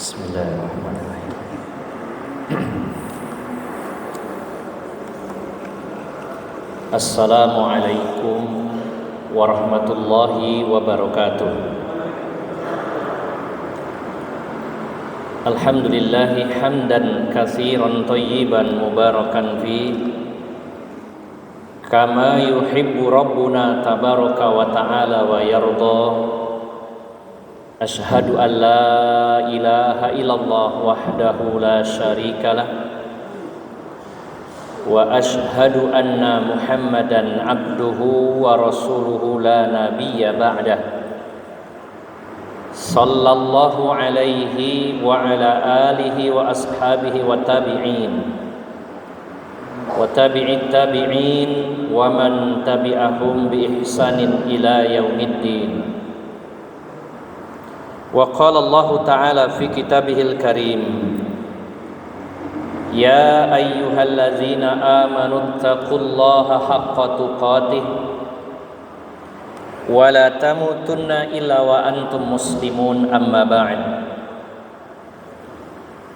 Bismillahirrahmanirrahim. Assalamualaikum warahmatullahi wabarakatuh. Alhamdulillahi hamdan katsiran thayyiban mubarakan fi kama yuhibbu rabbuna tabaraka wa ta'ala wa yarda. Ashhadu an la ilaha illallah wahdahu la syarikalah wa ashhadu anna Muhammadan abduhu wa rasuluhu la nabiyya ba'dah. Sallallahu alaihi wa ala alihi wa ashabihi wa tabi'in wa tabi'it tabi'in wa man tabi'ahum bi ihsanin ila yaumiddin. Wa qala Allah Ta'ala fi kitabihil karim, ya ayyuhallazina amanu taqullaha haqqa tuqatih wa la tamutunna illa wa antum muslimun, amma ba'd.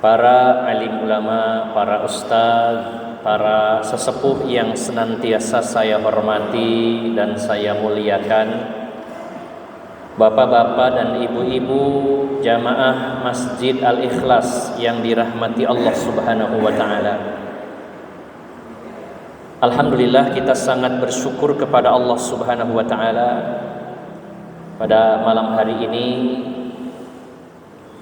Para alim ulama, para ustaz, para sesepuh yang senantiasa saya hormati dan saya muliakan, bapak-bapak dan ibu-ibu jamaah Masjid Al-Ikhlas yang dirahmati Allah Subhanahu wa ta'ala. Alhamdulillah, kita sangat bersyukur kepada Allah Subhanahu wa ta'ala. Pada malam hari ini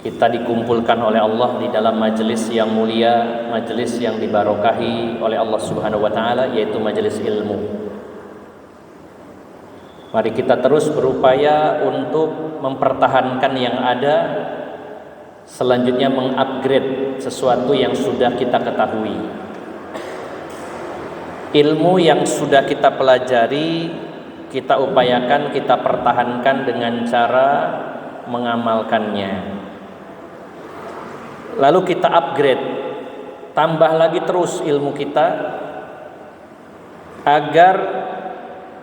kita dikumpulkan oleh Allah di dalam majelis yang mulia, majelis yang dibarokahi oleh Allah Subhanahu wa ta'ala, yaitu majelis ilmu. Mari kita terus berupaya untuk mempertahankan yang ada, selanjutnya mengupgrade sesuatu yang sudah kita ketahui. Ilmu yang sudah kita pelajari, kita upayakan, kita pertahankan dengan cara mengamalkannya. Lalu kita upgrade, tambah lagi terus ilmu kita agar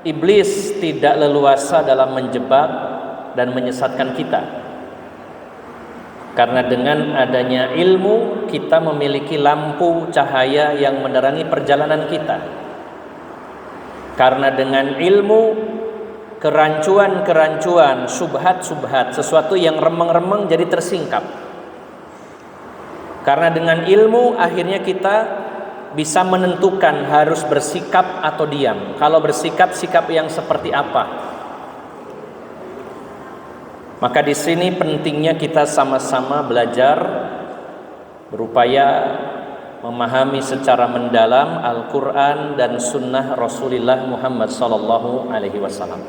iblis tidak leluasa dalam menjebak dan menyesatkan kita. Karena dengan adanya ilmu, kita memiliki lampu cahaya yang menerangi perjalanan kita. Karena dengan ilmu, kerancuan-kerancuan, subhat-subhat, sesuatu yang remeng-remeng jadi tersingkap. Karena dengan ilmu, akhirnya kita bisa menentukan harus bersikap atau diam. Kalau bersikap, sikap yang seperti apa? Maka di sini pentingnya kita sama-sama belajar, berupaya memahami secara mendalam Al-Quran dan Sunnah Rasulullah Muhammad SAW,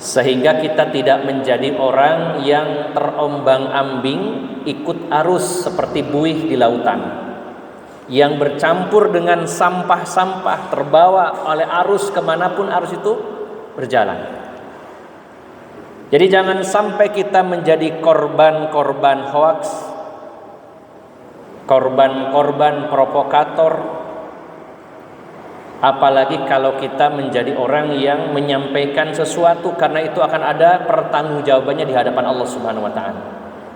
sehingga kita tidak menjadi orang yang terombang-ambing, ikut arus seperti buih di lautan, yang bercampur dengan sampah-sampah, terbawa oleh arus kemanapun arus itu berjalan. Jadi jangan sampai kita menjadi korban-korban hoaks, korban-korban provokator, apalagi kalau kita menjadi orang yang menyampaikan sesuatu, karena itu akan ada pertanggungjawabannya di hadapan Allah Subhanahu wa ta'ala.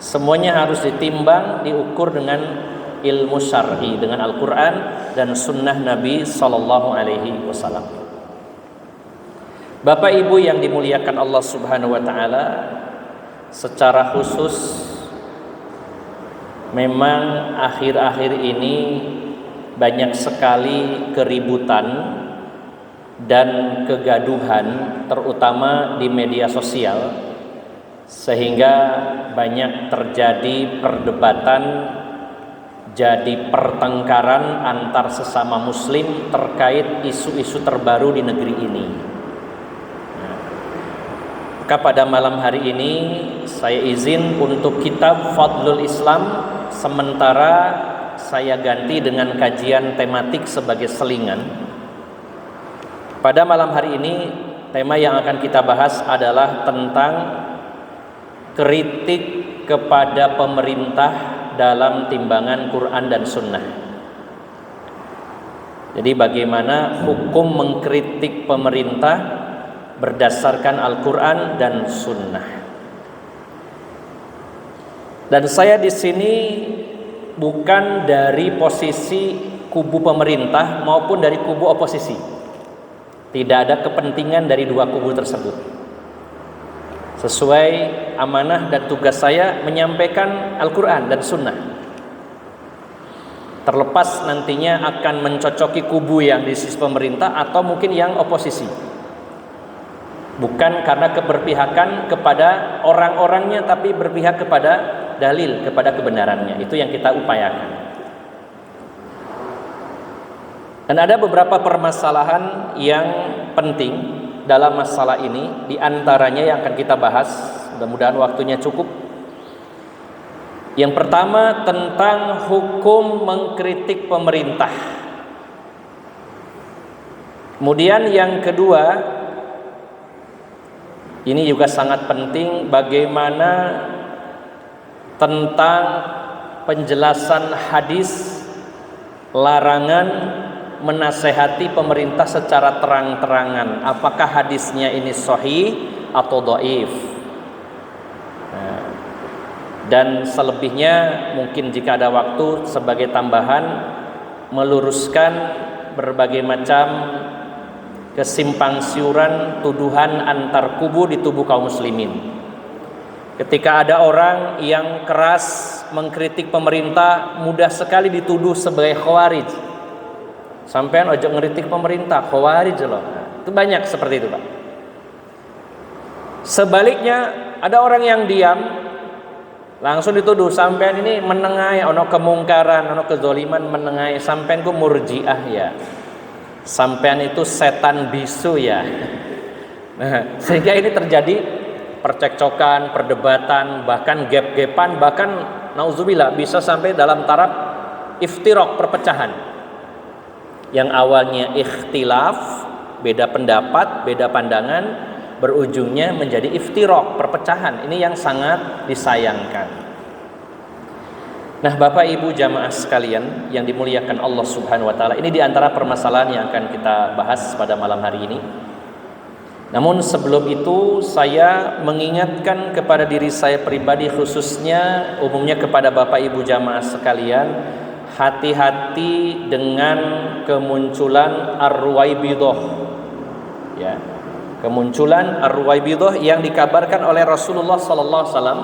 Semuanya harus ditimbang, diukur dengan ilmu syar'i, dengan Al-Quran dan Sunnah Nabi Sallallahu Alaihi Wasallam. Bapak Ibu yang dimuliakan Allah Subhanahu Wa Taala, secara khusus memang akhir-akhir ini banyak sekali keributan dan kegaduhan, terutama di media sosial, sehingga banyak terjadi perdebatan, jadi pertengkaran antar sesama muslim terkait isu-isu terbaru di negeri ini. Maka pada malam hari ini saya izin untuk kitab Fadlul Islam sementara saya ganti dengan kajian tematik sebagai selingan. Pada malam hari ini tema yang akan kita bahas adalah tentang kritik kepada pemerintah dalam timbangan Quran dan Sunnah. Jadi bagaimana hukum mengkritik pemerintah berdasarkan Al-Quran dan Sunnah. Dan saya di sini bukan dari posisi kubu pemerintah maupun dari kubu oposisi. Tidak ada kepentingan dari dua kubu tersebut. Sesuai amanah dan tugas saya menyampaikan Al-Quran dan Sunnah. Terlepas nantinya akan mencocoki kubu yang di sisi pemerintah atau mungkin yang oposisi. Bukan karena keberpihakan kepada orang-orangnya, tapi berpihak kepada dalil, kepada kebenarannya. Itu yang kita upayakan. Dan ada beberapa permasalahan yang penting dalam masalah ini, di antaranya yang akan kita bahas, mudah-mudahan waktunya cukup. Yang pertama tentang hukum mengkritik pemerintah. Kemudian yang kedua, ini juga sangat penting, bagaimana tentang penjelasan hadis larangan menasehati pemerintah secara terang-terangan. Apakah hadisnya ini sahih atau dhaif? Dan selebihnya mungkin jika ada waktu sebagai tambahan, meluruskan berbagai macam kesimpang siuran tuduhan antar kubu di tubuh kaum muslimin. Ketika ada orang yang keras mengkritik pemerintah, mudah sekali dituduh sebagai khawarij. Sampean ojo ngeritik pemerintah, khawarij loh. Itu banyak seperti itu, Pak. Sebaliknya, ada orang yang diam, langsung dituduh, sampean ini menengahi, ono kemungkaran, ono kezaliman, menengahi, sampean ku murjiah ya. Sampean itu setan bisu ya. Nah, sehingga ini terjadi percekcokan, perdebatan, bahkan gap-gapan, bahkan nauzubillah bisa sampai dalam taraf iftiraq, perpecahan. Yang awalnya ikhtilaf, beda pendapat, beda pandangan, berujungnya menjadi iftiraq, perpecahan. Ini yang sangat disayangkan. Nah, Bapak Ibu jamaah sekalian yang dimuliakan Allah Subhanahu wa taala, ini diantara permasalahan yang akan kita bahas pada malam hari ini. Namun sebelum itu saya mengingatkan kepada diri saya pribadi, khususnya umumnya kepada Bapak Ibu jamaah sekalian, hati-hati dengan kemunculan ar-ruwaibidah. Ya. Kemunculan ar-ruwaibidah yang dikabarkan oleh Rasulullah sallallahu alaihi wasallam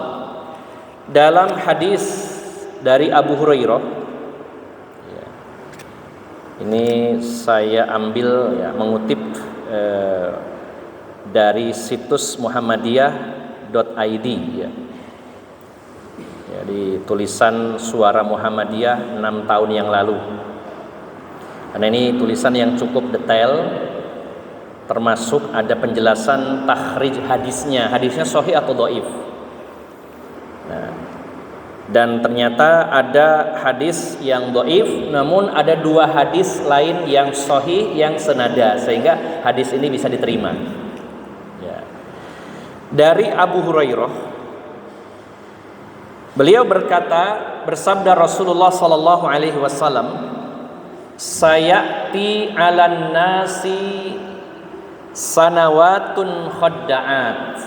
dalam hadis dari Abu Hurairah. Ya. Ini saya ambil ya, mengutip dari situs muhammadiyah.id ya. Di tulisan Suara Muhammadiyah 6 tahun yang lalu. Karena ini tulisan yang cukup detail, termasuk ada penjelasan takhrij hadisnya sahih atau dhaif. Nah, dan ternyata ada hadis yang dhaif, namun ada 2 hadis lain yang sahih yang senada, sehingga hadis ini bisa diterima. Ya. Dari Abu Hurairah, beliau berkata, bersabda Rasulullah sallallahu alaihi wasallam, sayati 'alan nasi sanawatun khadda'at.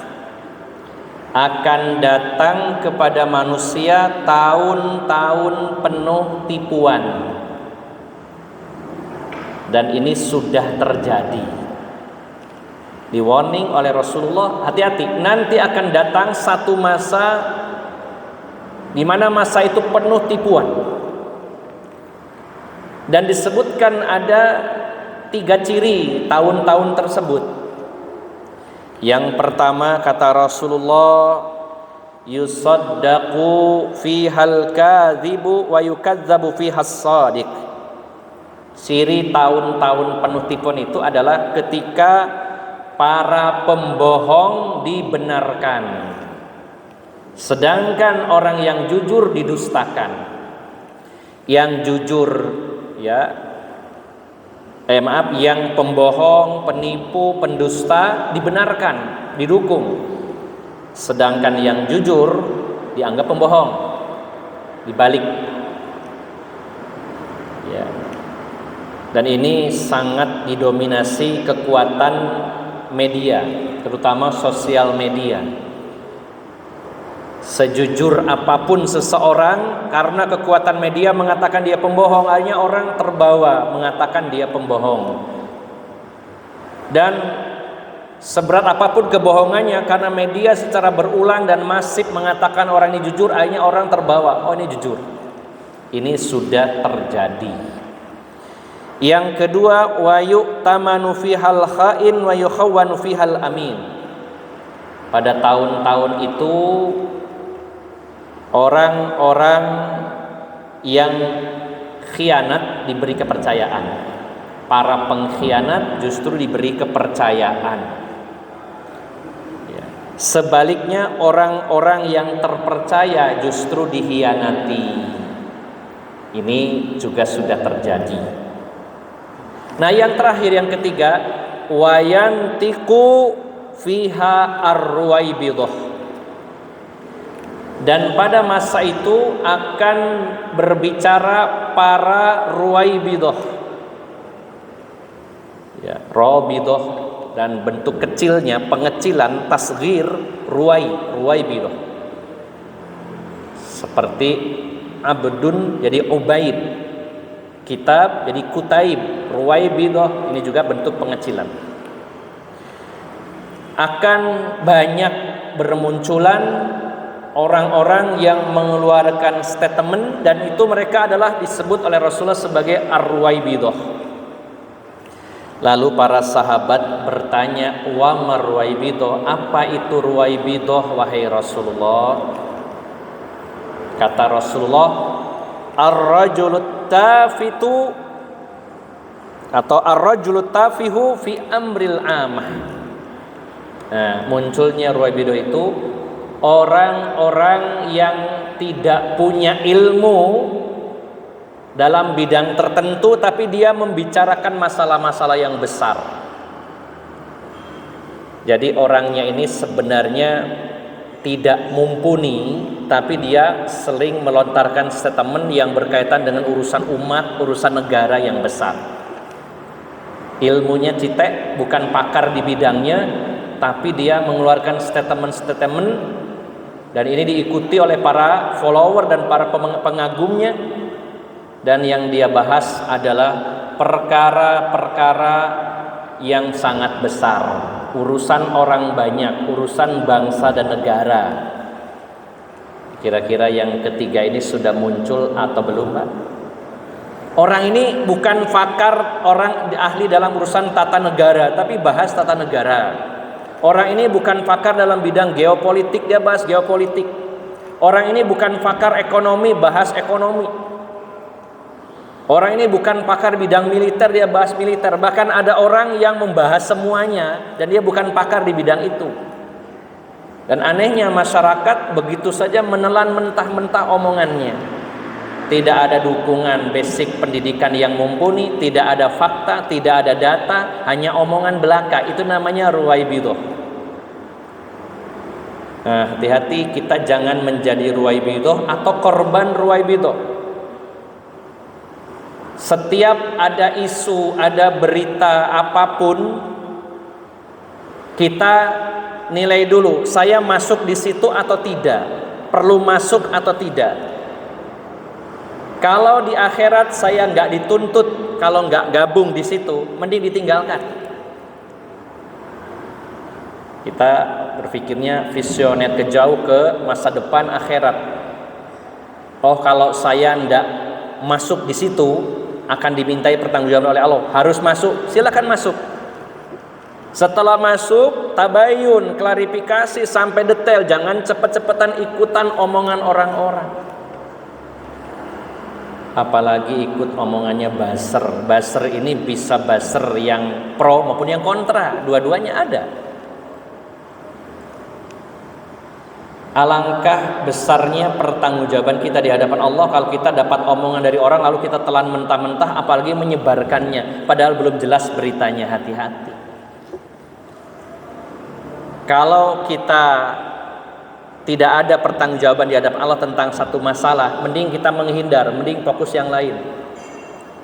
Akan datang kepada manusia tahun-tahun penuh tipuan. Dan ini sudah terjadi. Di warning oleh Rasulullah, hati-hati, nanti akan datang satu masa di mana masa itu penuh tipuan. Dan disebutkan ada 3 ciri tahun-tahun tersebut. Yang pertama kata Rasulullah, yusaddaqu fihal kadhibu wa yukadzabu fihas shadiq. Ciri tahun-tahun penuh tipuan itu adalah ketika para pembohong dibenarkan, sedangkan orang yang jujur didustakan. Yang jujur yang pembohong, penipu, pendusta dibenarkan, didukung. Sedangkan yang jujur dianggap pembohong, dibalik. Ya. Dan ini sangat didominasi kekuatan media, terutama sosial media. Sejujur apapun seseorang, karena kekuatan media mengatakan dia pembohong, akhirnya orang terbawa mengatakan dia pembohong. Dan seberat apapun kebohongannya, karena media secara berulang dan masif mengatakan orang ini jujur, akhirnya orang terbawa, oh ini jujur. Ini sudah terjadi. Yang kedua, wa yu'tamanu fihal kha'in wa yukhawwanu fihal amin. Pada tahun-tahun itu orang-orang yang khianat diberi kepercayaan. Para pengkhianat justru diberi kepercayaan. Ya. Sebaliknya orang-orang yang terpercaya justru dikhianati. Ini juga sudah terjadi. Nah, yang terakhir, yang ketiga, wayantiqu fiha ar-ruwaibidah. Dan pada masa itu akan berbicara para ruwaibidah. Ya, rabidah dan bentuk kecilnya pengecilan tasghir ruwaibidah. Seperti abdun jadi ubaid, kitab jadi kutaib, ruwaibidah ini juga bentuk pengecilan. Akan banyak bermunculan orang-orang yang mengeluarkan statement, dan itu mereka adalah disebut oleh Rasulullah sebagai ar-ruwaibidah. Lalu para sahabat bertanya, wa marwaibidah, apa itu ruwaibidah wahai Rasulullah? Kata Rasulullah, ar-rajulut tafitu atau ar-rajulut tafihu fi amril amah. Nah, munculnya ruwaibidah itu orang-orang yang tidak punya ilmu dalam bidang tertentu, tapi dia membicarakan masalah-masalah yang besar. Jadi orangnya ini sebenarnya tidak mumpuni, tapi dia sering melontarkan statement yang berkaitan dengan urusan umat, urusan negara yang besar. Ilmunya citek, bukan pakar di bidangnya, tapi dia mengeluarkan statement-statement, dan ini diikuti oleh para follower dan para pengagumnya. Dan yang dia bahas adalah perkara-perkara yang sangat besar, urusan orang banyak, urusan bangsa dan negara. Kira-kira yang ketiga ini sudah muncul atau belum, Pak? Orang ini bukan pakar, orang ahli dalam urusan tata negara, tapi bahas tata negara. Orang ini bukan pakar dalam bidang geopolitik, dia bahas geopolitik. Orang ini bukan pakar ekonomi, bahas ekonomi. Orang ini bukan pakar bidang militer, dia bahas militer. Bahkan ada orang yang membahas semuanya dan dia bukan pakar di bidang itu. Dan anehnya masyarakat begitu saja menelan mentah-mentah omongannya. Tidak ada dukungan basic pendidikan yang mumpuni, tidak ada fakta, tidak ada data, hanya omongan belaka. Itu namanya ruwaibidah. Nah, hati-hati kita jangan menjadi ruwaibidah atau korban ruwaibidah. Setiap ada isu, ada berita apapun, kita nilai dulu, saya masuk di situ atau tidak, perlu masuk atau tidak. Kalau di akhirat saya nggak dituntut, kalau nggak gabung di situ, mending ditinggalkan. Kita berpikirnya visioner kejauh ke masa depan akhirat. Oh, kalau saya nggak masuk di situ, akan dimintai pertanggungjawaban oleh Allah. Harus masuk, silakan masuk. Setelah masuk, tabayun, klarifikasi sampai detail. Jangan cepet-cepetan ikutan omongan orang-orang. Apalagi ikut omongannya buzzer. Buzzer ini bisa buzzer yang pro maupun yang kontra. Dua-duanya ada. Alangkah besarnya pertanggungjawaban kita di hadapan Allah kalau kita dapat omongan dari orang lalu kita telan mentah-mentah, apalagi menyebarkannya padahal belum jelas beritanya. Hati-hati. Kalau kita tidak ada pertanggungjawaban di hadapan Allah tentang satu masalah, mending kita menghindar, mending fokus yang lain.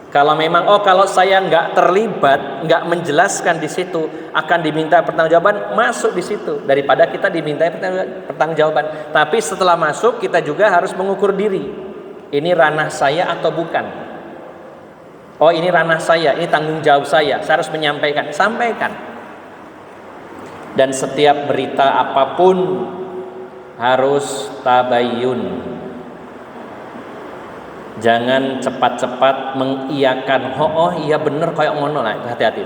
Kalau memang kalau saya nggak terlibat, nggak menjelaskan di situ, akan diminta pertanggungjawaban, masuk di situ daripada kita diminta pertanggungjawaban. Tapi setelah masuk kita juga harus mengukur diri. Ini ranah saya atau bukan? Oh, ini ranah saya, ini tanggung jawab saya harus menyampaikan, sampaikan. Dan setiap berita apapun harus tabayyun. Jangan cepat-cepat mengiyakan, oh iya bener kayak ngono lah, hati-hati.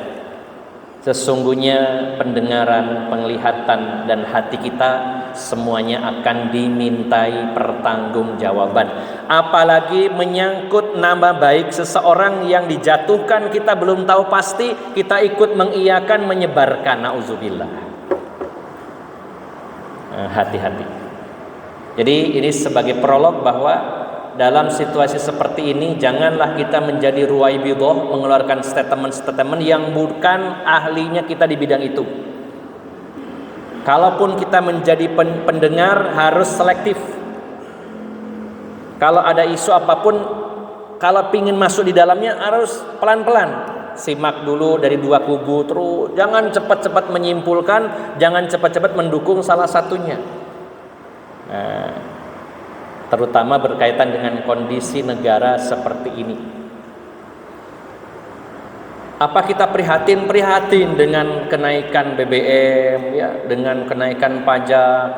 Sesungguhnya pendengaran, penglihatan dan hati kita semuanya akan dimintai pertanggungjawaban. Apalagi menyangkut nama baik seseorang yang dijatuhkan, kita belum tahu pasti, kita ikut mengiyakan, menyebarkan, nauzubillah. Hati-hati. Jadi ini sebagai prolog bahwa dalam situasi seperti ini janganlah kita menjadi ruwaibidah, mengeluarkan statement-statement yang bukan ahlinya kita di bidang itu. Kalaupun kita menjadi pendengar harus selektif. Kalau ada isu apapun, kalau pingin masuk di dalamnya harus pelan-pelan. Simak dulu dari dua kubu, terus jangan cepat-cepat menyimpulkan, jangan cepat-cepat mendukung salah satunya. Terutama berkaitan dengan kondisi negara seperti ini. Apa kita prihatin dengan kenaikan BBM, ya, dengan kenaikan pajak,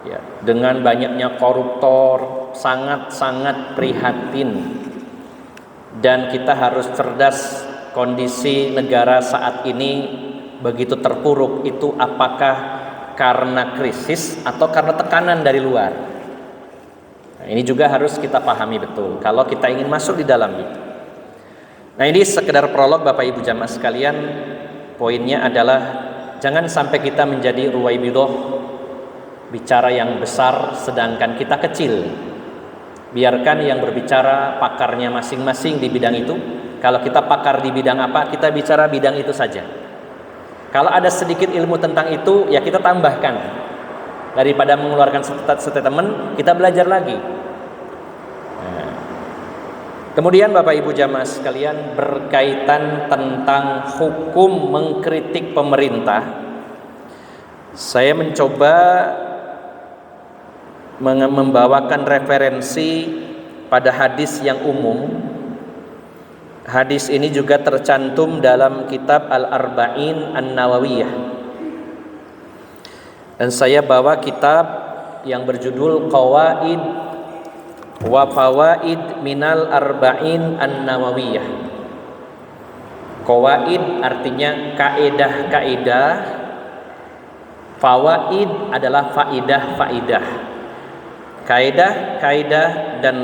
ya, dengan banyaknya koruptor, sangat-sangat prihatin. Dan kita harus cerdas, kondisi negara saat ini begitu terpuruk, itu apakah karena krisis atau karena tekanan dari luar? Nah, ini juga harus kita pahami betul kalau kita ingin masuk di dalamnya. Nah, ini sekedar prolog Bapak Ibu jamaah sekalian. Poinnya adalah jangan sampai kita menjadi ruwaibidah, bicara yang besar sedangkan kita kecil. Biarkan yang berbicara pakarnya masing-masing di bidang itu. Kalau kita pakar di bidang apa, kita bicara bidang itu saja. Kalau ada sedikit ilmu tentang itu, ya kita tambahkan. Daripada mengeluarkan statement, kita belajar lagi. Nah, kemudian Bapak Ibu jamaah sekalian, berkaitan tentang hukum mengkritik pemerintah, saya mencoba membawakan referensi pada hadis yang umum. Hadis ini juga tercantum dalam kitab Al-Arba'in An-Nawawiyah. Dan saya bawa kitab yang berjudul Qawaid wa Fawaid Minal Arba'in An-Nawawiyah. Qawaid artinya kaidah-kaidah, fawaid adalah faidah-faidah. Kaidah-kaidah dan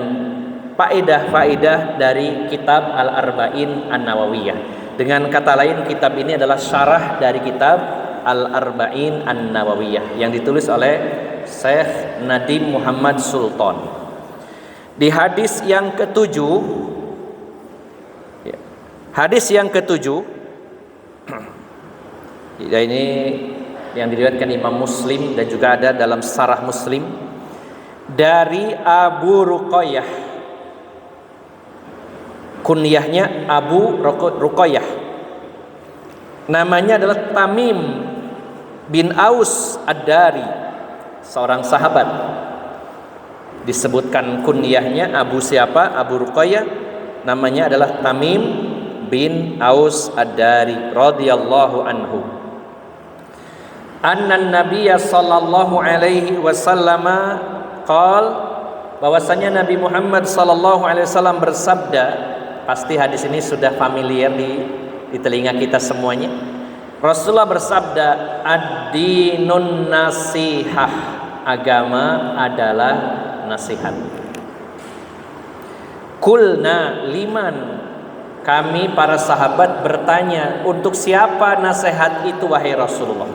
faidah-faidah dari kitab Al-Arba'in An-Nawawiyah. Dengan kata lain, kitab ini adalah syarah dari kitab Al-Arba'in An-Nawawiyah yang ditulis oleh Syekh Nadim Muhammad Sultan. Di hadis yang ketujuh, ini yang diriwayatkan Imam Muslim dan juga ada dalam Sarah Muslim dari Abu Ruqayyah, kunyahnya Abu Ruqayyah, namanya adalah Tamim bin Aus Ad-Dari, seorang sahabat. Disebutkan kunyahnya Abu siapa? Abu Ruqayyah, namanya adalah Tamim bin Aus Ad-Dari radhiyallahu anhu. Annan Nabiyya sallallahu alaihi wasallam qala, bahwasanya Nabi Muhammad sallallahu alaihi wasallam bersabda. Pasti hadis ini sudah familiar di telinga kita semuanya. Rasulullah bersabda, ad-dinun nasihah, agama adalah nasihat. Kulna liman, kami para sahabat bertanya, untuk siapa nasihat itu wahai Rasulullah?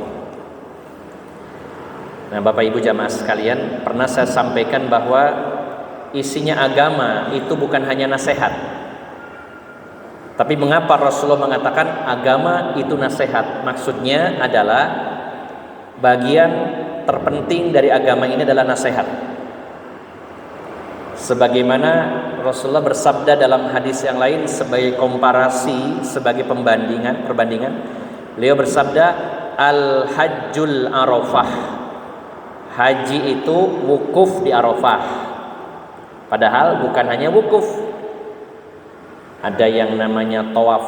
Nah, Bapak Ibu jamaah sekalian, pernah saya sampaikan bahwa isinya agama itu bukan hanya nasihat. Tapi mengapa Rasulullah mengatakan agama itu nasihat? Maksudnya adalah bagian terpenting dari agama ini adalah nasihat. Sebagaimana Rasulullah bersabda dalam hadis yang lain sebagai komparasi, sebagai perbandingan, beliau bersabda, al-hajjul arafah. Haji itu wukuf di Arafah. Padahal bukan hanya wukuf. Ada yang namanya tawaf.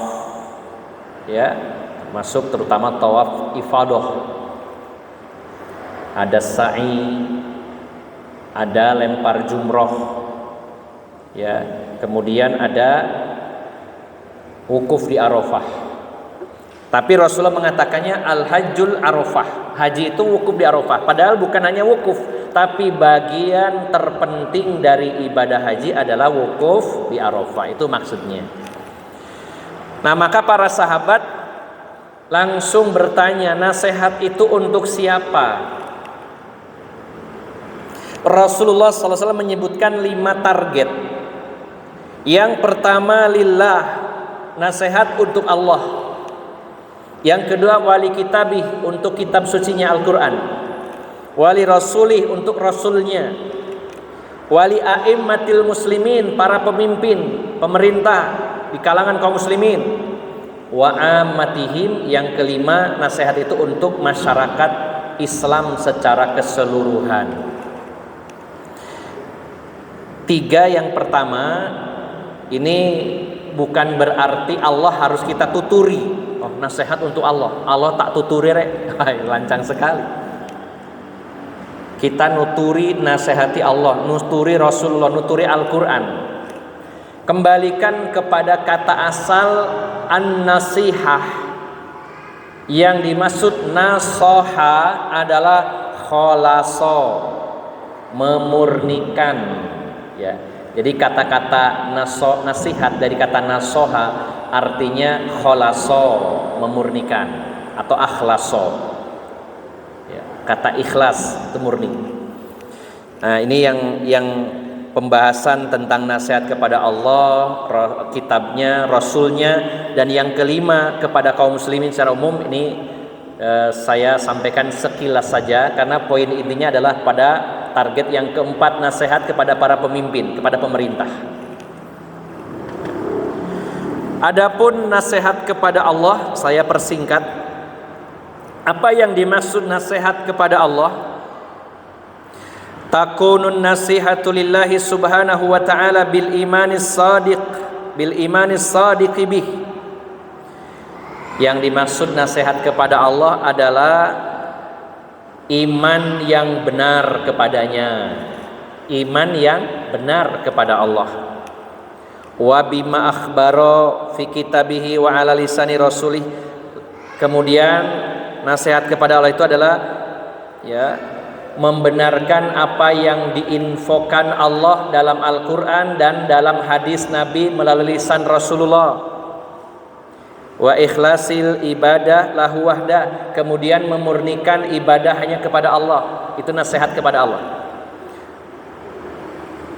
Ya, termasuk terutama tawaf ifadah. Ada sa'i, ada lempar jumroh, ya, kemudian ada wukuf di Arafah. Tapi Rasulullah mengatakannya al-hajjul arafah. Haji itu wukuf di Arafah. Padahal bukan hanya wukuf, tapi bagian terpenting dari ibadah haji adalah wukuf di Arafah. Itu maksudnya. Nah, maka para sahabat langsung bertanya, nasihat itu untuk siapa? Rasulullah SAW menyebutkan 5 target. Yang pertama lillah, nasihat untuk Allah. Yang kedua wali kitabih, untuk kitab sucinya Al-Quran. Wali rasulih, untuk rasulnya. Wali a'immatil muslimin, para pemimpin, pemerintah di kalangan kaum muslimin. Wa ammatihim, yang kelima nasihat itu untuk masyarakat Islam secara keseluruhan. 3 yang pertama ini bukan berarti Allah harus kita tuturi. Oh, nasihat untuk Allah. Allah tak tuturi rek. Lancang sekali. Kita nuturi nasihati Allah, nuturi Rasulullah, nuturi Al-Quran. Kembalikan kepada kata asal an-nasihah. Yang dimaksud nasoha adalah kholaso, memurnikan. Ya. Jadi kata-kata nasihat dari kata nasoha artinya kholaso, memurnikan, atau akhlaso. Ya, kata ikhlas itu murni. Nah, ini yang pembahasan tentang nasihat kepada Allah, kitabnya, rasulnya, dan yang kelima kepada kaum muslimin secara umum. Ini saya sampaikan sekilas saja karena poin intinya adalah pada target yang keempat, nasihat kepada para pemimpin, kepada pemerintah. Adapun nasihat kepada Allah, saya persingkat. Apa yang dimaksud nasihat kepada Allah? Takunun nasihatu lillahi subhanahu wa ta'ala bil imanis sadiq bih. Yang dimaksud nasihat kepada Allah adalah iman yang benar kepadanya. Iman yang benar kepada Allah. Wa bima akhbaro fi kitabihi wa ala lisani rasulih. Kemudian nasihat kepada Allah itu adalah membenarkan apa yang diinfokan Allah dalam Al-Quran dan dalam hadis Nabi melalui lisan Rasulullah. Wa ikhlasil ibadah lahu wahda, kemudian memurnikan ibadah hanya kepada Allah. Itu nasihat kepada Allah.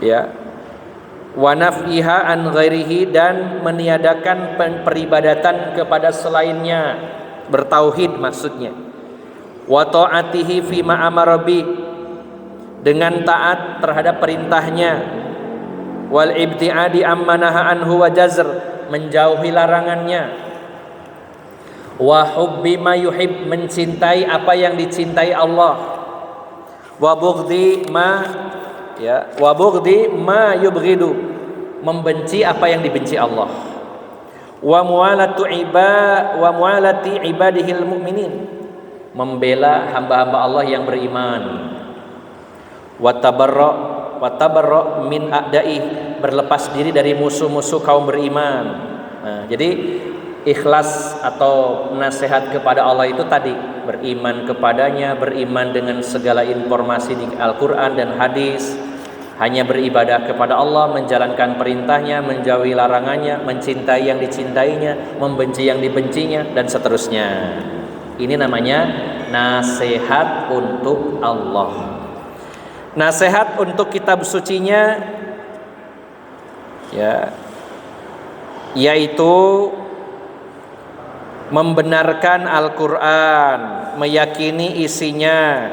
Ya. Wa naf'iha an ghairihi, dan meniadakan peribadatan kepada selainnya, bertauhid maksudnya. Wa ta'atihi fi ma amara bi, dengan taat terhadap perintahnya. Wal ibtiadi amma naha anhu wa jazr, menjauhi larangannya. Wa hubbi ma yuhib, mencintai apa yang dicintai Allah. Wa bughdi ma yubghidu, membenci apa yang dibenci Allah. Wa mualati ibadihil mu'minin, membela hamba-hamba Allah yang beriman. Wa tabarra min a'da'i, berlepas diri dari musuh-musuh kaum beriman. Nah, jadi ikhlas atau nasihat kepada Allah itu tadi beriman kepadanya, beriman dengan segala informasi di Al-Quran dan hadis, hanya beribadah kepada Allah, menjalankan perintahnya, menjauhi larangannya, mencintai yang dicintainya, membenci yang dibencinya, dan seterusnya. Ini namanya nasihat untuk Allah. Nasihat untuk kitab sucinya yaitu membenarkan Al-Quran, meyakini isinya,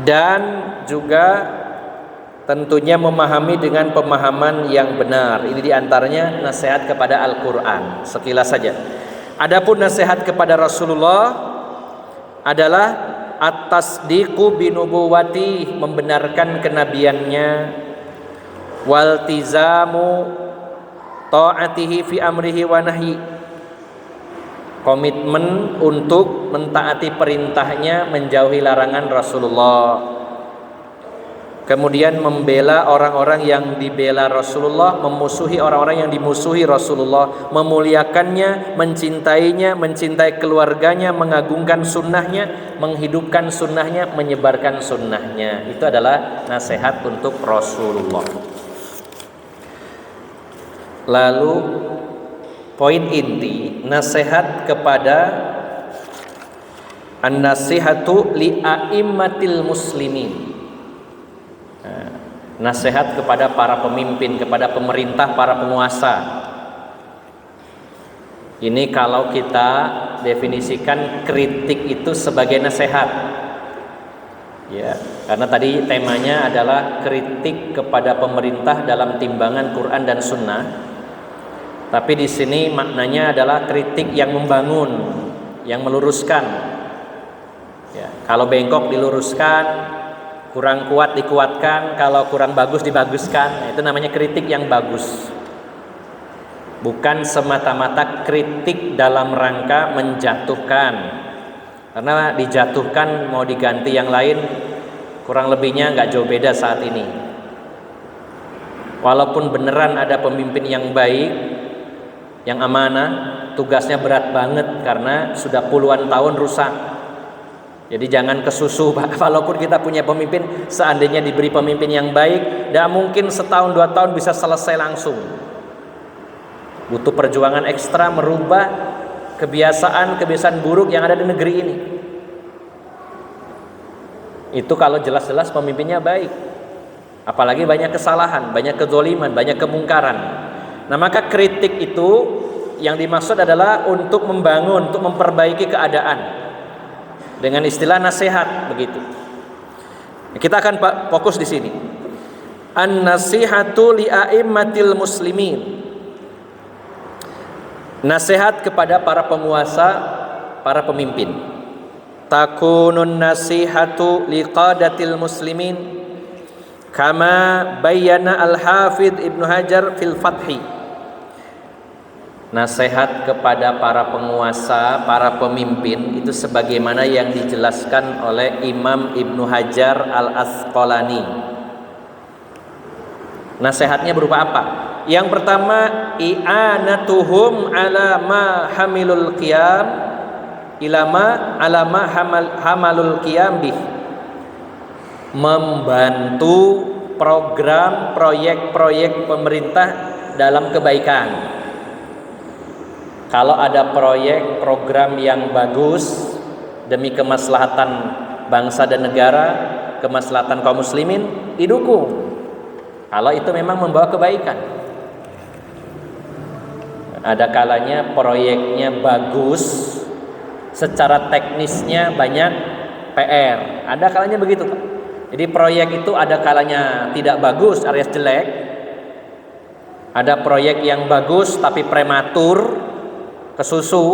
dan juga tentunya memahami dengan pemahaman yang benar. Ini diantaranya nasihat kepada Al-Quran. Sekilas saja. Adapun nasihat kepada Rasulullah adalah at-tasdiqu binubuwati, membenarkan kenabiannya, waltizamu ta'atihi fi amrihi wa nahyi, komitmen untuk mentaati perintahnya, menjauhi larangan Rasulullah. Kemudian membela orang-orang yang dibela Rasulullah, memusuhi orang-orang yang dimusuhi Rasulullah, memuliakannya, mencintainya, mencintai keluarganya, mengagungkan sunnahnya, menghidupkan sunnahnya, menyebarkan sunnahnya. Itu adalah nasihat untuk Rasulullah. Lalu poin inti, nasihat kepada an-nasihatu li a'immatil muslimin. Nasihat kepada para pemimpin, kepada pemerintah, para penguasa. Ini kalau kita definisikan kritik itu sebagai nasihat. Ya, karena tadi temanya adalah kritik kepada pemerintah dalam timbangan Quran dan Sunnah. Tapi di sini maknanya adalah kritik yang membangun, yang meluruskan. Ya, kalau bengkok diluruskan, kurang kuat dikuatkan, kalau kurang bagus dibaguskan. Itu namanya kritik yang bagus. Bukan semata-mata kritik dalam rangka menjatuhkan. Karena dijatuhkan mau diganti yang lain, kurang lebihnya nggak jauh beda saat ini. Walaupun beneran ada pemimpin yang baik, yang amanah, tugasnya berat banget karena sudah puluhan tahun rusak. Jadi jangan kesusu, walaupun kita punya pemimpin, seandainya diberi pemimpin yang baik, tidak mungkin setahun 2 tahun bisa selesai langsung. Butuh perjuangan ekstra merubah kebiasaan buruk yang ada di negeri ini. Itu kalau jelas-jelas pemimpinnya baik. Apalagi banyak kesalahan, banyak kezoliman, banyak kemungkaran. Nah, maka kritik itu yang dimaksud adalah untuk membangun, untuk memperbaiki keadaan. Dengan istilah nasihat begitu. Kita akan fokus di sini. An-nasihatu li a'immatil muslimin. Nasihat kepada para penguasa, para pemimpin. Takunun nasihatu liqadatil muslimin kama bayyana al-Hafidz Ibnu Hajar fil Fathi. Nasihat kepada para penguasa, para pemimpin itu sebagaimana yang dijelaskan oleh Imam Ibnu Hajar Al-Asqalani. Nasihatnya berupa apa? Yang pertama, i'anatuhum ala ma hamilul qiyam ilama ala ma hamalul qiyam bih. Membantu program proyek-proyek pemerintah dalam kebaikan. Kalau ada proyek program yang bagus demi kemaslahatan bangsa dan negara, kemaslahatan kaum muslimin, didukung. Kalau itu memang membawa kebaikan. Ada kalanya proyeknya bagus, secara teknisnya banyak PR. Ada kalanya begitu, Pak. Jadi proyek itu ada kalanya tidak bagus alias jelek. Ada proyek yang bagus tapi prematur, kesusu.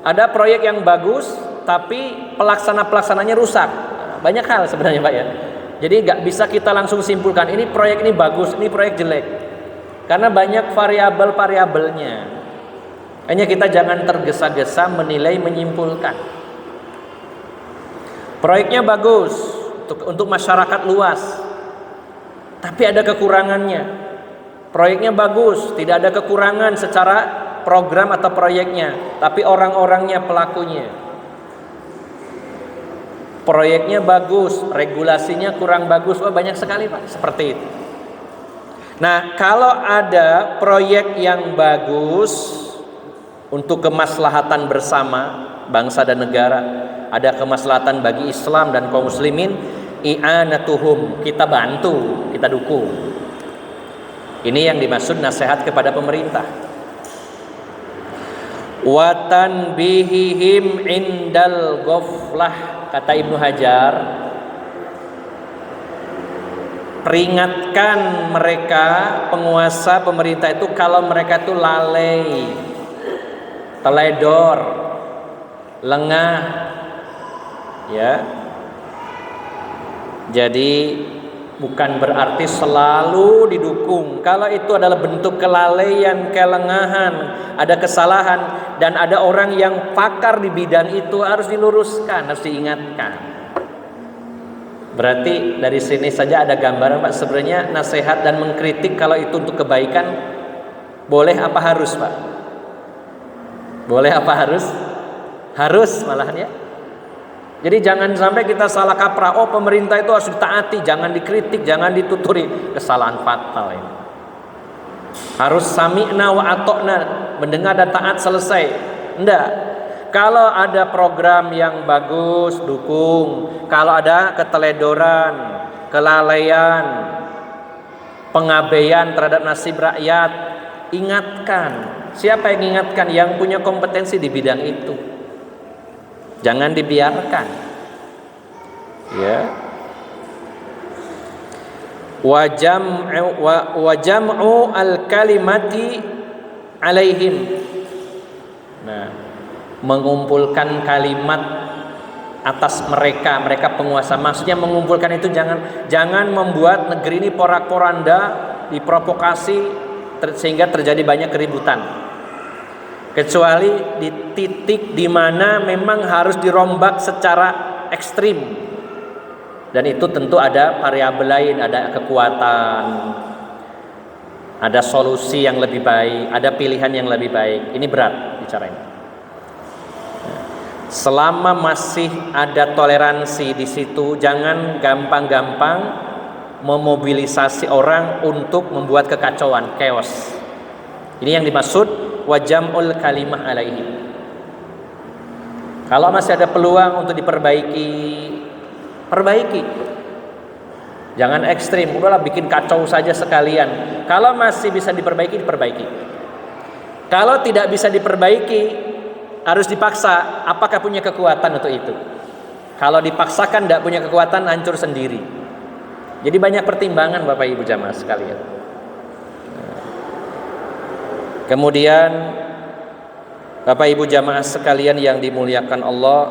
Ada proyek yang bagus tapi pelaksananya rusak. Banyak hal sebenarnya, Pak, ya. Jadi nggak bisa kita langsung simpulkan ini proyek ini bagus, ini proyek jelek, karena banyak variabel-variabelnya. Hanya kita jangan tergesa-gesa menilai, menyimpulkan. Proyeknya bagus untuk masyarakat luas, tapi ada kekurangannya. Proyeknya bagus, tidak ada kekurangan secara program atau proyeknya, tapi orang-orangnya, pelakunya. Proyeknya bagus, regulasinya kurang bagus. Wah, banyak sekali, Pak, seperti itu. Nah, kalau ada proyek yang bagus untuk kemaslahatan bersama bangsa dan negara, ada kemaslahatan bagi Islam dan kaum muslimin, i'anatuhum, kita bantu, kita dukung. Ini yang dimaksud nasihat kepada pemerintah. Wa tanbihihim indal ghaflah, kata Ibnu Hajar, Peringatkan mereka, penguasa pemerintah itu, kalau mereka itu lalai, teledor, lengah, ya. Jadi bukan berarti selalu didukung. Kalau itu adalah bentuk kelalaian, kelengahan, ada kesalahan, dan ada orang yang pakar di bidang itu, harus diluruskan, harus diingatkan. Berarti dari sini saja ada gambaran, Pak, sebenarnya nasihat dan mengkritik kalau itu untuk kebaikan boleh apa harus, Pak? Boleh apa harus? Harus malahan, ya. Jadi jangan sampai kita salah kaprah, oh pemerintah itu harus ditaati, jangan dikritik, jangan dituturi. Kesalahan fatal ini. Harus sami'na wa atokna, mendengar dan taat, selesai. Enggak. Kalau ada program yang bagus, dukung. Kalau ada keteledoran, kelalaian, pengabaian terhadap nasib rakyat, ingatkan. Siapa yang ingatkan? Yang punya kompetensi di bidang itu. Jangan dibiarkan, ya. Wajam'u al-kalimati alaihim. Nah, mengumpulkan kalimat atas mereka penguasa. Maksudnya mengumpulkan itu jangan membuat negeri ini porak-poranda, diprovokasi sehingga terjadi banyak keributan. Kecuali di titik di mana memang harus dirombak secara ekstrim, dan itu tentu ada variabel lain, ada kekuatan, ada solusi yang lebih baik, ada pilihan yang lebih baik. Ini berat bicara ini. Selama masih ada toleransi di situ, jangan gampang-gampang memobilisasi orang untuk membuat kekacauan, chaos. Ini yang dimaksud wajam'ul kalimah alaihim. Kalau masih ada peluang untuk diperbaiki, perbaiki. Jangan ekstrim, udahlah bikin kacau saja sekalian. Kalau masih bisa diperbaiki, diperbaiki. Kalau tidak bisa diperbaiki, harus dipaksa. Apakah punya kekuatan untuk itu? Kalau dipaksakan tidak punya kekuatan, hancur sendiri. Jadi banyak pertimbangan, Bapak Ibu jamaah sekalian. Kemudian Bapak Ibu jamaah sekalian yang dimuliakan Allah,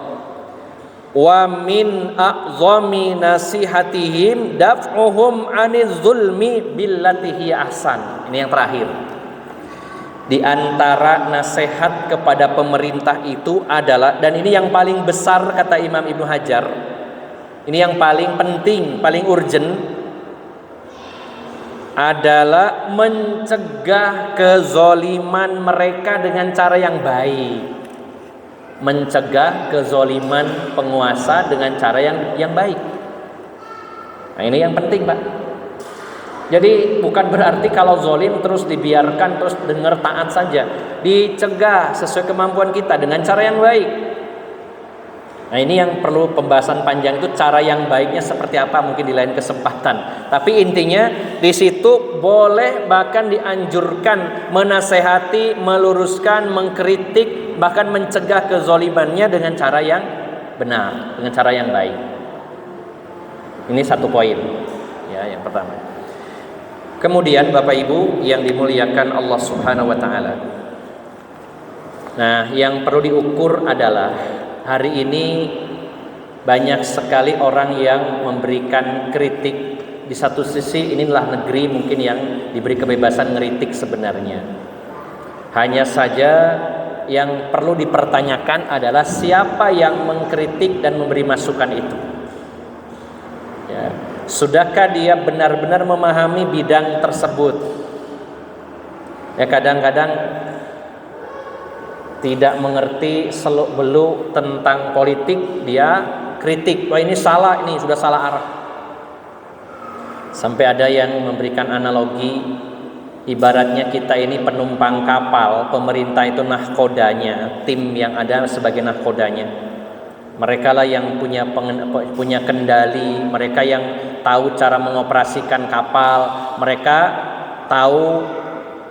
wa min a'zami nasihatihim daf'uhum 'anil zulmi billati hiya ahsan. Ini yang terakhir. Di antara nasihat kepada pemerintah itu adalah, dan ini yang paling besar kata Imam Ibnu Hajar, ini yang paling penting, paling urgent, adalah mencegah kezoliman mereka dengan cara yang baik. Mencegah kezoliman penguasa dengan cara yang baik. Nah, ini yang penting, Pak. Jadi bukan berarti kalau zolim terus dibiarkan, terus dengar taat saja. Dicegah sesuai kemampuan kita dengan cara yang baik. Nah, ini yang perlu pembahasan panjang, itu cara yang baiknya seperti apa, mungkin di lain kesempatan. Tapi intinya di situ boleh, bahkan dianjurkan menasehati, meluruskan, mengkritik, bahkan mencegah kezolimannya dengan cara yang benar, dengan cara yang baik. Ini satu poin, ya, yang pertama. Kemudian Bapak Ibu yang dimuliakan Allah Subhanahu wa taala. Nah, yang perlu diukur adalah hari ini banyak sekali orang yang memberikan kritik. Di satu sisi inilah negeri mungkin yang diberi kebebasan ngeritik sebenarnya. Hanya saja yang perlu dipertanyakan adalah siapa yang mengkritik dan memberi masukan itu. Ya. Sudahkah dia benar-benar memahami bidang tersebut? Ya, kadang-kadang tidak mengerti seluk-beluk tentang politik, dia kritik, wah ini salah, ini sudah salah arah. Sampai ada yang memberikan analogi, ibaratnya kita ini penumpang kapal, pemerintah itu nahkodanya, tim yang ada sebagai nahkodanya. Mereka lah yang punya kendali, mereka yang tahu cara mengoperasikan kapal, mereka tahu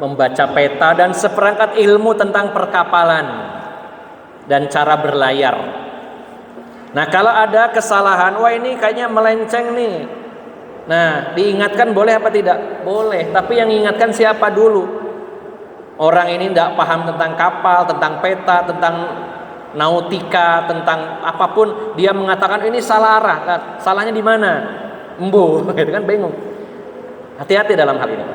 membaca peta dan seperangkat ilmu tentang perkapalan dan cara berlayar. Nah, kalau ada kesalahan, wah ini kayaknya melenceng nih, Nah, diingatkan boleh apa tidak? Boleh, tapi yang ingatkan siapa dulu? Orang ini tidak paham tentang kapal, tentang peta, tentang nautika, tentang apapun, dia mengatakan ini salah arah. Nah, salahnya di mana? Embu, gitu kan, bingung. Hati-hati dalam hal ini.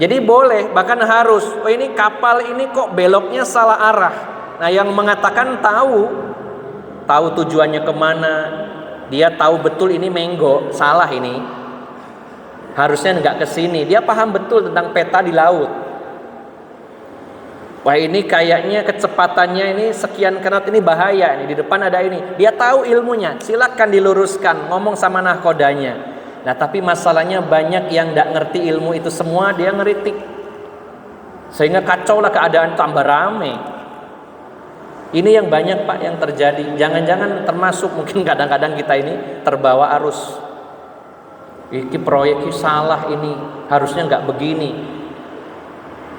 Jadi boleh, bahkan harus. Oh, ini kapal ini kok beloknya salah arah. Nah, yang mengatakan tahu tujuannya kemana. Dia tahu betul ini Menggo, salah ini. Harusnya nggak ke sini. Dia paham betul tentang peta di laut. Wah, ini kayaknya kecepatannya ini sekian knot, ini bahaya. Ini di depan ada ini. Dia tahu ilmunya. Silakan diluruskan, ngomong sama nahkodanya. Nah, tapi masalahnya banyak yang nggak ngerti ilmu itu semua, dia ngeritik. Sehingga kacau lah keadaan, tambah rame. Ini yang banyak Pak yang terjadi. Jangan-jangan termasuk mungkin kadang-kadang kita ini terbawa arus. Ini proyek ini salah, ini harusnya nggak begini.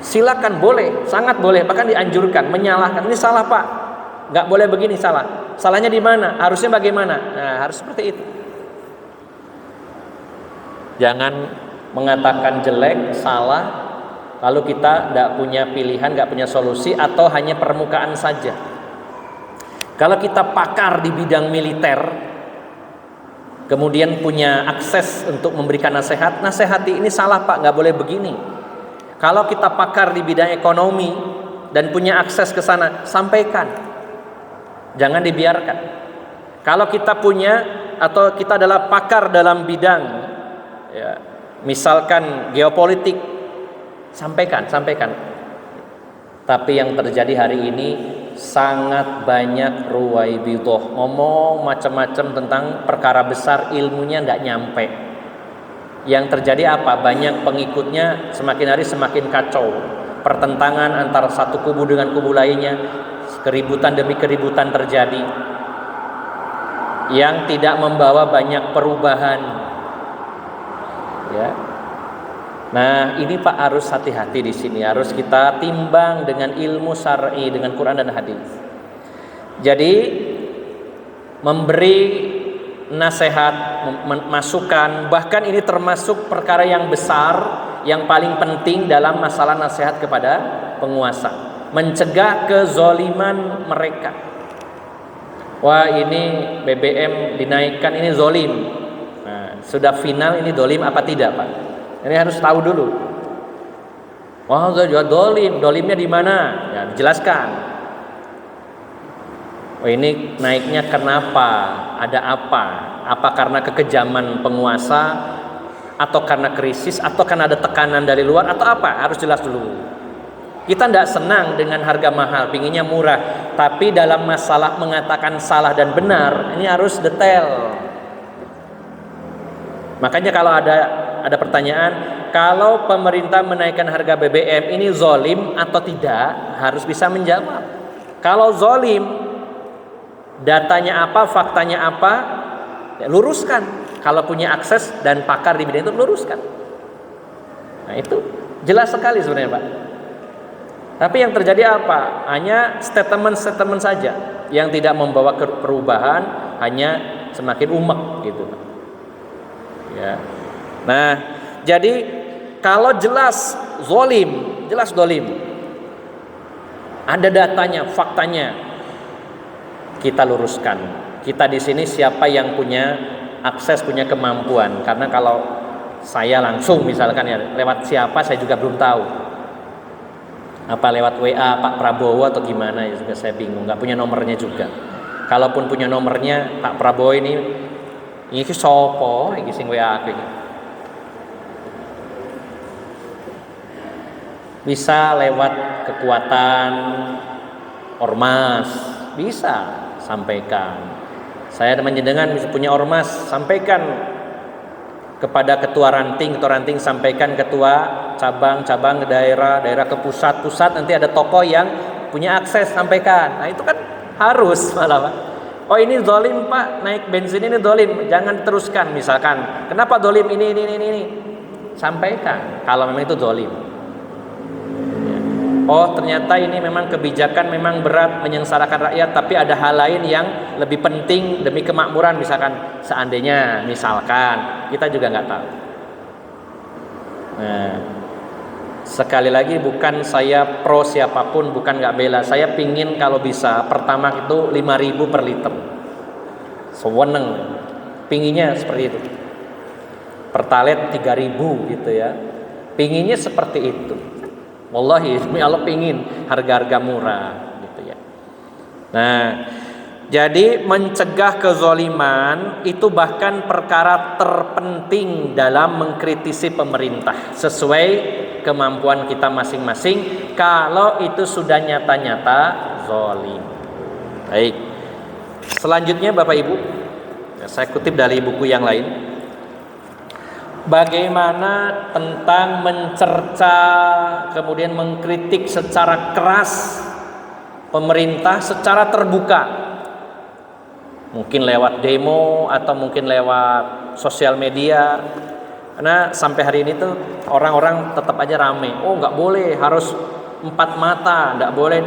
Silakan, boleh, sangat boleh, bahkan dianjurkan menyalahkan. Ini salah Pak, nggak boleh begini, salah. Salahnya di mana? Harusnya bagaimana? Nah, harus seperti itu. Jangan mengatakan jelek, salah, lalu kita nggak punya pilihan, nggak punya solusi, atau hanya permukaan saja. Kalau kita pakar di bidang militer, kemudian punya akses untuk memberikan nasihat, nasihati ini salah Pak, nggak boleh begini. Kalau kita pakar di bidang ekonomi dan punya akses ke sana, sampaikan, jangan dibiarkan. Kalau kita punya atau kita adalah pakar dalam bidang, ya, misalkan geopolitik, sampaikan. Tapi yang terjadi hari ini sangat banyak ruwaibidah, ngomong macam-macam tentang perkara besar, ilmunya tidak nyampe. Yang terjadi apa? Banyak pengikutnya, semakin hari semakin kacau. Pertentangan antara satu kubu dengan kubu lainnya, keributan demi keributan terjadi, yang tidak membawa banyak perubahan. Ya. Nah, ini Pak harus hati-hati di sini, harus kita timbang dengan ilmu syar'i, dengan Quran dan hadis. Jadi memberi nasihat, masukan, bahkan ini termasuk perkara yang besar, yang paling penting dalam masalah nasihat kepada penguasa, mencegah kezoliman mereka. Wah, ini BBM dinaikkan, ini zolim. Nah, sudah final ini zolim apa tidak Pak? Ini harus tahu dulu. Wah, sudah dolim, dolimnya di mana? Ya, dijelaskan. Oh, ini naiknya kenapa? Ada apa? Apa karena kekejaman penguasa, atau karena krisis, atau karena ada tekanan dari luar, atau apa? Harus jelas dulu. Kita tidak senang dengan harga mahal, pinginnya murah. Tapi dalam masalah mengatakan salah dan benar, ini harus detail. Makanya kalau ada pertanyaan, kalau pemerintah menaikkan harga BBM ini zolim atau tidak, harus bisa menjawab. Kalau zolim, datanya apa, faktanya apa, ya luruskan. Kalau punya akses dan pakar di bidang itu, luruskan. Nah, itu jelas sekali sebenarnya Pak. Tapi yang terjadi apa? Hanya statement-statement saja yang tidak membawa perubahan, hanya semakin umek gitu. Ya. Nah, jadi kalau jelas zolim, jelas dolim, ada datanya, faktanya, kita luruskan. Kita di sini siapa yang punya akses, punya kemampuan. Karena kalau saya langsung misalkan ya lewat siapa saya juga belum tahu. Apa lewat WA Pak Prabowo atau gimana ya juga saya bingung, nggak punya nomornya juga. Kalaupun punya nomornya Pak Prabowo ini sopo iki sing WA aku iki. Bisa lewat kekuatan ormas, bisa sampaikan. Saya menjenengan bisa punya ormas, sampaikan kepada ketua ranting, sampaikan ketua cabang daerah ke pusat, nanti ada tokoh yang punya akses, sampaikan. Nah, itu kan harus malah Pak. Oh, ini zolim Pak, naik bensin ini zolim, jangan teruskan misalkan. Kenapa zolim ini. Sampaikan kalau memang itu zolim. Oh, ternyata ini memang kebijakan memang berat menyengsarakan rakyat, tapi ada hal lain yang lebih penting demi kemakmuran, misalkan seandainya, misalkan kita juga nggak tahu. Nah, sekali lagi bukan saya pro siapapun, bukan nggak bela. Saya pingin kalau bisa Pertamax itu 5.000 per liter. Seweneng, pinginnya seperti itu. Pertalite 3.000 gitu ya. Pinginnya seperti itu. Wallahi, demi Allah pingin harga-harga murah gitu ya. Nah, jadi mencegah kezaliman itu bahkan perkara terpenting dalam mengkritisi pemerintah sesuai kemampuan kita masing-masing kalau itu sudah nyata-nyata zalim. Baik. Selanjutnya Bapak Ibu, saya kutip dari buku yang lain. Bagaimana tentang mencerca kemudian mengkritik secara keras pemerintah secara terbuka, mungkin lewat demo atau mungkin lewat sosial media. Karena sampai hari ini tuh orang-orang tetap aja rame. Oh nggak boleh, harus 4 mata, nggak boleh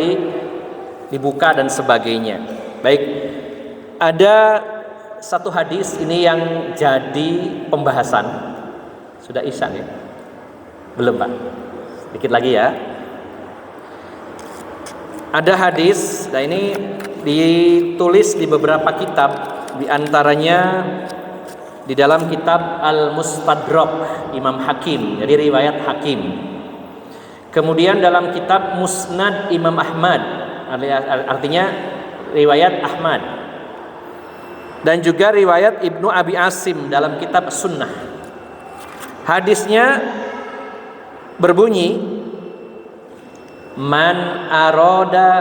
dibuka dan sebagainya. Baik, ada satu hadis ini yang jadi pembahasan. Sudah isya ya? Belum Pak? Sedikit lagi ya. Ada hadis, nah ini ditulis di beberapa kitab, di antaranya di dalam kitab Al-Mustadrak Imam Hakim, jadi riwayat Hakim. Kemudian dalam kitab Musnad Imam Ahmad, artinya riwayat Ahmad. Dan juga riwayat Ibnu Abi Asim dalam kitab Sunnah. Hadisnya berbunyi, man aroda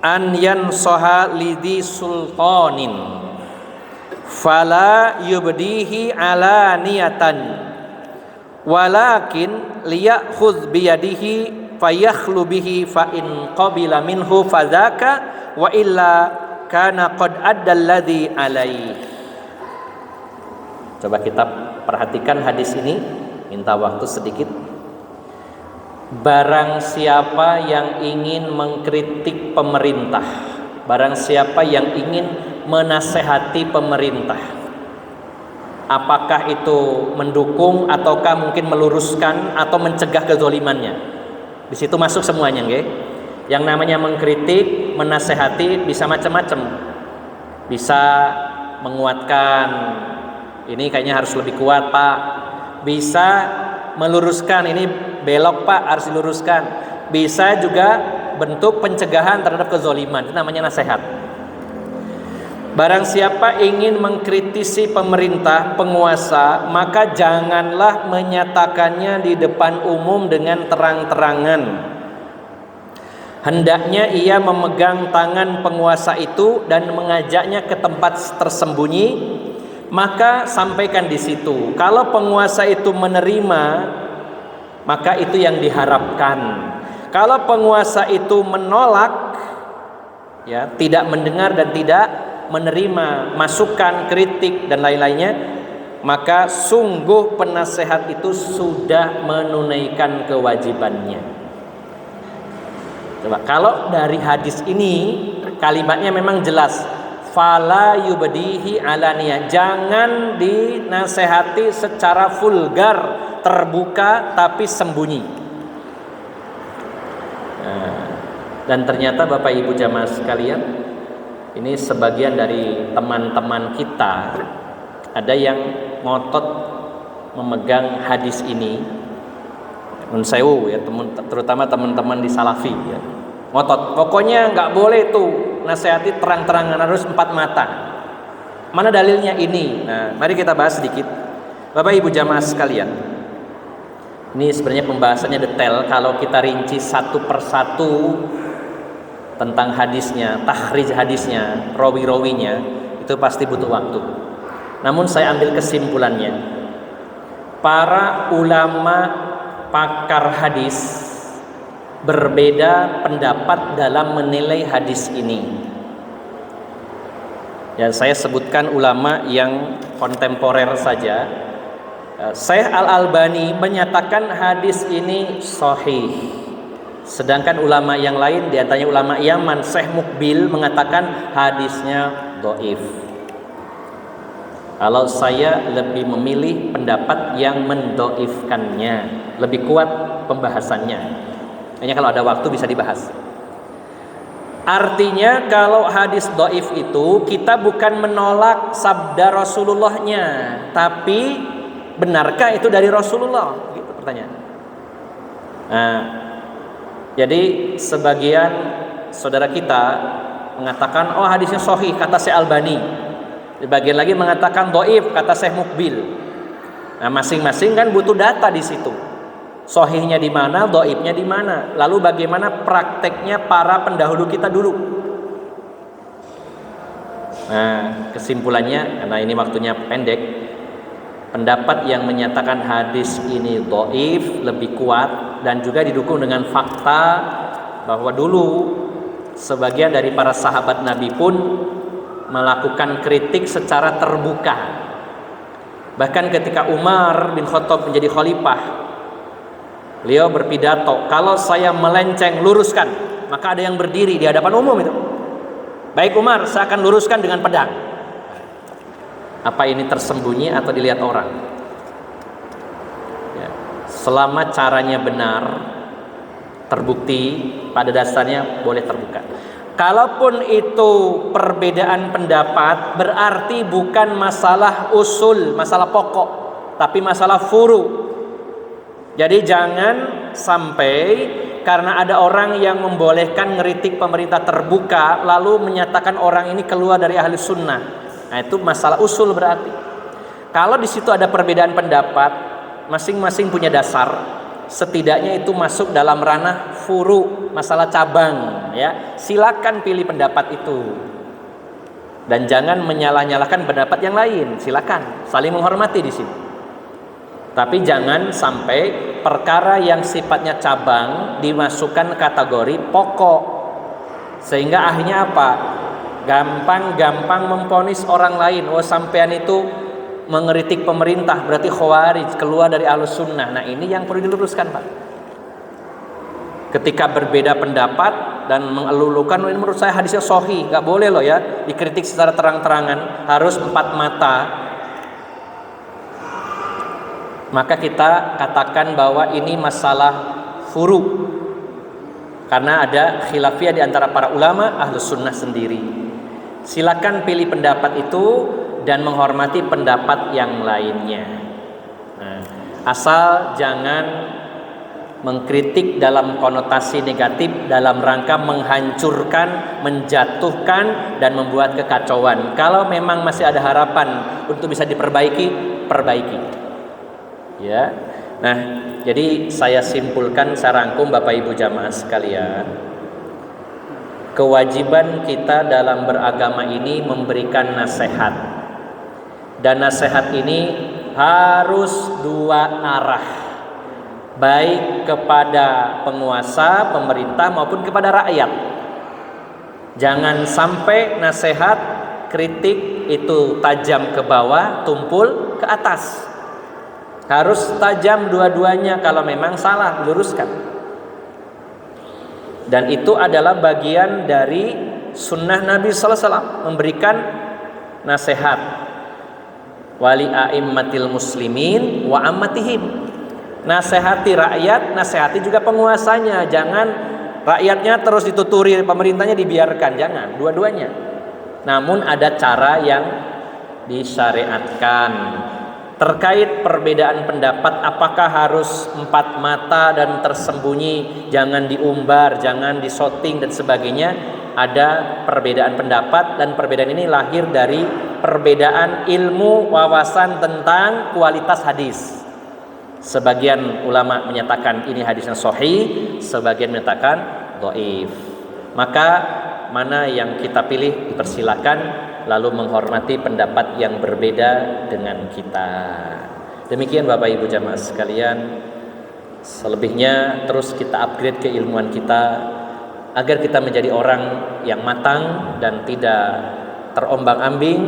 an yansaha lidhi sultanin fala yubdihi ala niyatan walakin liyakhudh biyadihi fayakhlu bihi fa in qabila minhu fadzaka wa illa kana qad adda alladhi alaihi. Coba kita perhatikan hadis ini, minta waktu sedikit. Barang siapa yang ingin mengkritik pemerintah, barang siapa yang ingin menasehati pemerintah, apakah itu mendukung ataukah mungkin meluruskan atau mencegah kezalimannya, di situ masuk semuanya, nggih. Yang namanya mengkritik, menasehati bisa macam-macam. Bisa menguatkan, ini kayaknya harus lebih kuat Pak. Bisa meluruskan, ini belok Pak, harus diluruskan. Bisa juga bentuk pencegahan terhadap kezaliman, itu namanya nasihat. Barang siapa ingin mengkritisi pemerintah, penguasa, maka janganlah menyatakannya di depan umum dengan terang-terangan. Hendaknya ia memegang tangan penguasa itu dan mengajaknya ke tempat tersembunyi, maka sampaikan di situ. Kalau penguasa itu menerima, maka itu yang diharapkan. Kalau penguasa itu menolak, ya, tidak mendengar dan tidak menerima masukan, kritik dan lain-lainnya, maka sungguh penasehat itu sudah menunaikan kewajibannya. Coba kalau dari hadis ini kalimatnya memang jelas, fala yubdihi alaniyah, jangan dinasehati secara vulgar, terbuka tapi sembunyi. Nah, dan ternyata Bapak Ibu jamaah sekalian, ini sebagian dari teman-teman kita ada yang ngotot memegang hadis ini. Nun sewu ya, terutama teman-teman di Salafi ya. Ngotot, pokoknya nggak boleh tuh nasihati terang-terangan, harus 4 mata. Mana dalilnya ini? Nah, mari kita bahas sedikit. Bapak Ibu jamaah sekalian, ini sebenarnya pembahasannya detail. Kalau kita rinci satu persatu tentang hadisnya, takhrij hadisnya, rawi-rawinya, itu pasti butuh waktu. Namun saya ambil kesimpulannya. Para ulama pakar hadis berbeda pendapat dalam menilai hadis ini. Ya, saya sebutkan ulama yang kontemporer saja. Syekh Al-Albani menyatakan hadis ini sahih. Sedangkan ulama yang lain, di antaranya ulama Yaman, Syekh Mukbil mengatakan hadisnya dhaif. Kalau saya lebih memilih pendapat yang mendoifkannya, lebih kuat pembahasannya. Hanya kalau ada waktu bisa dibahas. Artinya kalau hadis dhaif itu kita bukan menolak sabda Rasulullahnya, tapi benarkah itu dari Rasulullah? Gitu pertanyaan. Nah, jadi sebagian saudara kita mengatakan oh hadisnya sahih kata Syekh Albani. Sebagian lagi mengatakan dhaif kata Syekh Mukbil. Nah, masing-masing kan butuh data di situ. Sahihnya di mana, dhaifnya di mana. Lalu bagaimana prakteknya para pendahulu kita dulu. Nah, kesimpulannya karena ini waktunya pendek, pendapat yang menyatakan hadis ini dhaif lebih kuat dan juga didukung dengan fakta bahwa dulu sebagian dari para sahabat Nabi pun melakukan kritik secara terbuka. Bahkan ketika Umar bin Khattab menjadi khalifah, beliau berpidato, kalau saya melenceng luruskan, maka ada yang berdiri di hadapan umum itu. Baik Umar, saya akan luruskan dengan pedang. Apa ini tersembunyi atau dilihat orang? Ya. Selama caranya benar, terbukti, pada dasarnya boleh terbuka. Kalaupun itu perbedaan pendapat, berarti bukan masalah usul, masalah pokok, tapi masalah furu. Jadi jangan sampai karena ada orang yang membolehkan ngeritik pemerintah terbuka lalu menyatakan orang ini keluar dari ahli sunnah. Nah itu masalah usul berarti. Kalau di situ ada perbedaan pendapat, masing-masing punya dasar, setidaknya itu masuk dalam ranah furu, masalah cabang. Ya, silakan pilih pendapat itu. Dan jangan menyalah-nyalahkan pendapat yang lain. Silakan, saling menghormati di sini. Tapi jangan sampai perkara yang sifatnya cabang dimasukkan kategori pokok. Sehingga akhirnya apa? Gampang-gampang memvonis orang lain. Oh sampean itu mengeritik pemerintah berarti khawarij, keluar dari ahlus sunnah. Nah ini yang perlu diluruskan Pak. Ketika berbeda pendapat dan mengelulukan, ini menurut saya hadisnya sahih, nggak boleh loh ya dikritik secara terang-terangan, harus empat mata. Maka kita katakan bahwa ini masalah furu karena ada khilafiyah di antara para ulama ahlus sunnah sendiri. Silakan pilih pendapat itu dan menghormati pendapat yang lainnya. Nah, asal jangan mengkritik dalam konotasi negatif dalam rangka menghancurkan, menjatuhkan dan membuat kekacauan. Kalau memang masih ada harapan untuk bisa diperbaiki, perbaiki. Ya, nah jadi saya simpulkan, saya rangkum Bapak Ibu jamaah sekalian, kewajiban kita dalam beragama ini memberikan nasihat, dan nasihat ini harus dua arah, baik kepada penguasa, pemerintah maupun kepada rakyat. Jangan sampai nasihat, kritik itu tajam ke bawah, tumpul ke atas. Harus tajam dua-duanya, kalau memang salah luruskan. Dan itu adalah bagian dari sunnah Nabi sallallahu alaihi wasallam, memberikan nasihat. Wali a'immatil muslimin wa ammatihim. Nasihati rakyat, nasihati juga penguasanya. Jangan rakyatnya terus dituturi, pemerintahnya dibiarkan, jangan, dua-duanya. Namun ada cara yang disyariatkan. Terkait perbedaan pendapat, apakah harus empat mata dan tersembunyi, jangan diumbar, jangan disoting dan sebagainya. Ada perbedaan pendapat, dan perbedaan ini lahir dari perbedaan ilmu wawasan tentang kualitas hadis. Sebagian ulama menyatakan ini hadisnya sahih, sebagian menyatakan dhaif. Maka mana yang kita pilih dipersilakan, lalu menghormati pendapat yang berbeda dengan kita. Demikian Bapak Ibu jamaah sekalian. Selebihnya terus kita upgrade keilmuan kita agar kita menjadi orang yang matang dan tidak terombang-ambing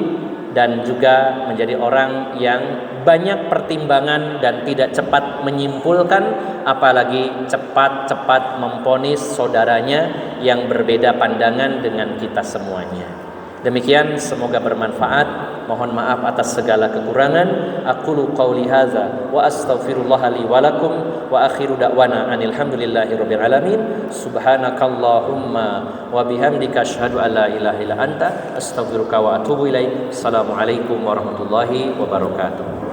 dan juga menjadi orang yang banyak pertimbangan dan tidak cepat menyimpulkan, apalagi cepat-cepat memvonis saudaranya yang berbeda pandangan dengan kita semuanya. Demikian, semoga bermanfaat. Mohon maaf atas segala kekurangan. Aqulu qauli hadza wa astaghfirullah li wa lakum wa akhiru da'wana anil hamdulillahirabbil alamin. Subhanakallahumma wa bihamdika asyhadu an la ilaha illa anta astaghfiruka wa atubu ilaik. Assalamualaikum warahmatullahi wabarakatuh.